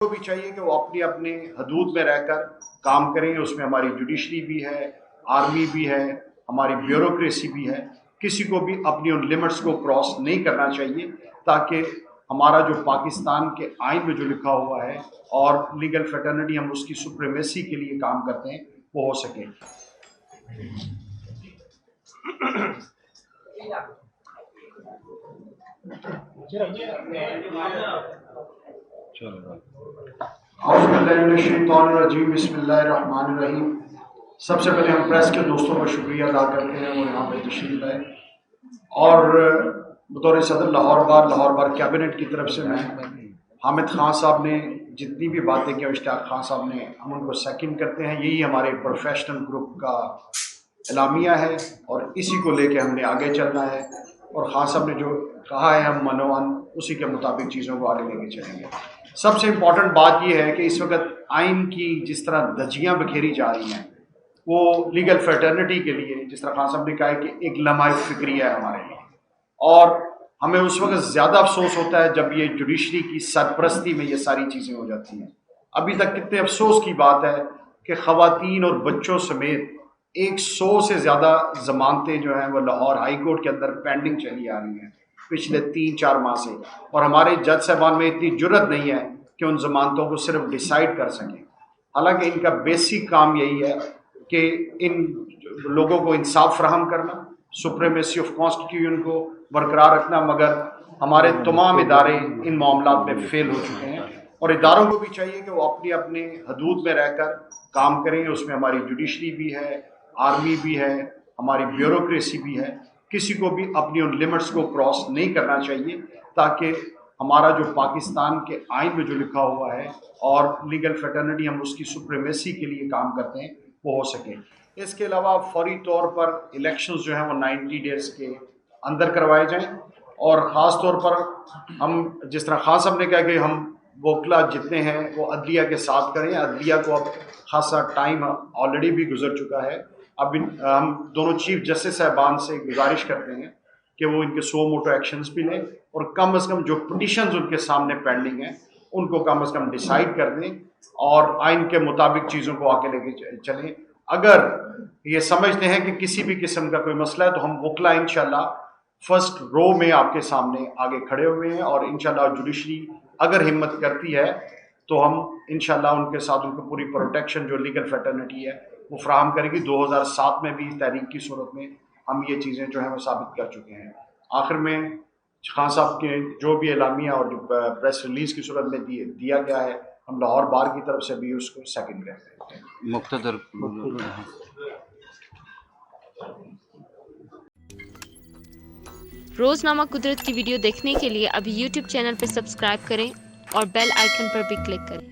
کو بھی چاہیے کہ وہ اپنی اپنے حدود میں رہ کر کام کریں. اس میں ہماری جوڈیشری بھی ہے, آرمی بھی ہے, ہماری بیوروکریسی بھی ہے. کسی کو بھی اپنی ان لمٹس کو کراس نہیں کرنا چاہیے تاکہ ہمارا جو پاکستان کے آئین میں جو لکھا ہوا ہے اور لیگل فیٹرنٹی ہم اس کی سپریمیسی کے لیے کام کرتے ہیں وہ ہو سکے. اعوذ باللہ من الشیطان الرجیم, بسم اللہ الرحمن الرحیم. سب سے پہلے ہم پریس کے دوستوں کا شکریہ ادا کرتے ہیں وہ یہاں پہ تشریف لائے, اور بطور صدر لاہور بار کیبنٹ کی طرف سے میں حامد خان صاحب نے جتنی بھی باتیں کی, اشتیاق خان صاحب نے, ہم ان کو سیکنڈ کرتے ہیں. یہی ہمارے پروفیشنل گروپ کا اعلامیہ ہے اور اسی کو لے کے ہم نے آگے چلنا ہے, اور خان صاحب نے جو کہا ہے ہم منوان اسی کے مطابق چیزوں کو آگے لے کے چلیں گے. سب سے امپورٹنٹ بات یہ ہے کہ اس وقت آئین کی جس طرح دھجیاں بکھیری جا رہی ہیں وہ لیگل فیٹرنٹی کے لیے, جس طرح خان صاحب نے کہا ہے کہ ایک لمحہ فکری ہے ہمارے لیے, اور ہمیں اس وقت زیادہ افسوس ہوتا ہے جب یہ جوڈیشری کی سرپرستی میں یہ ساری چیزیں ہو جاتی ہیں. ابھی تک کتنے افسوس کی بات ہے کہ خواتین اور بچوں سمیت 100 سے زیادہ ضمانتیں جو ہیں وہ لاہور ہائی کورٹ کے اندر پینڈنگ چلی آ رہی ہیں پچھلے 3-4 ماہ سے, اور ہمارے جج صاحبان میں اتنی جرت نہیں ہے کہ ان ضمانتوں کو صرف ڈیسائیڈ کر سکیں. حالانکہ ان کا بیسک کام یہی ہے کہ ان لوگوں کو انصاف فراہم کرنا, سپریمیسی آف کانسٹیٹیوشن کو برقرار رکھنا, مگر ہمارے تمام ادارے ان معاملات میں فیل ہو چکے ہیں. اور اداروں کو بھی چاہیے کہ وہ اپنی اپنے حدود میں رہ کر کام کریں. اس میں ہماری جوڈیشری بھی ہے, آرمی بھی ہے, ہماری بیوروکریسی بھی ہے. کسی کو بھی اپنی ان لمٹس کو کراس نہیں کرنا چاہیے تاکہ ہمارا جو پاکستان کے آئین میں جو لکھا ہوا ہے اور لیگل فیٹرنٹی ہم اس کی سپریمیسی کے لیے کام کرتے ہیں وہ ہو سکے. اس کے علاوہ فوری طور پر الیکشنز جو ہیں وہ 90 ڈیز کے اندر کروائے جائیں, اور خاص طور پر ہم جس طرح خان صاحب نے کہا کہ ہم وکلا جتنے ہیں وہ عدلیہ کے ساتھ کریں. عدلیہ کو اب خاصا ٹائم آلریڈی بھی گزر چکا ہے. اب ہم دونوں چیف جسٹس صاحبان سے گزارش کرتے ہیں کہ وہ ان کے سو موٹو ایکشنز بھی لیں, اور کم از کم جو پٹیشنز ان کے سامنے پینڈنگ ہیں ان کو کم از کم ڈیسائیڈ کر دیں اور آئین کے مطابق چیزوں کو آگے لے کے چلیں. اگر یہ سمجھتے ہیں کہ کسی بھی قسم کا کوئی مسئلہ ہے تو ہم وکلا انشاءاللہ فرسٹ رو میں آپ کے سامنے آگے کھڑے ہوئے ہیں, اور انشاءاللہ جوڈیشری اگر ہمت کرتی ہے تو ہم انشاءاللہ ان کے ساتھ ان کو پوری پروٹیکشن جو لیگل فیٹرنٹی ہے وہ فراہم کریں گی. 2007 میں بھی اس تحریک کی صورت میں ہم یہ چیزیں جو ہیں وہ ثابت کر چکے ہیں. آخر میں خان صاحب کے جو بھی اعلامیہ اور جو پریس ریلیز کی صورت میں دیا گیا ہے, ہم لاہور بار کی طرف سے بھی اس کو سیکنڈ کرتے ہیں. مقتدر روزنامہ قدرت کی ویڈیو دیکھنے کے لیے ابھی یوٹیوب چینل پہ سبسکرائب کریں اور بیل آئیکن پر بھی کلک کریں.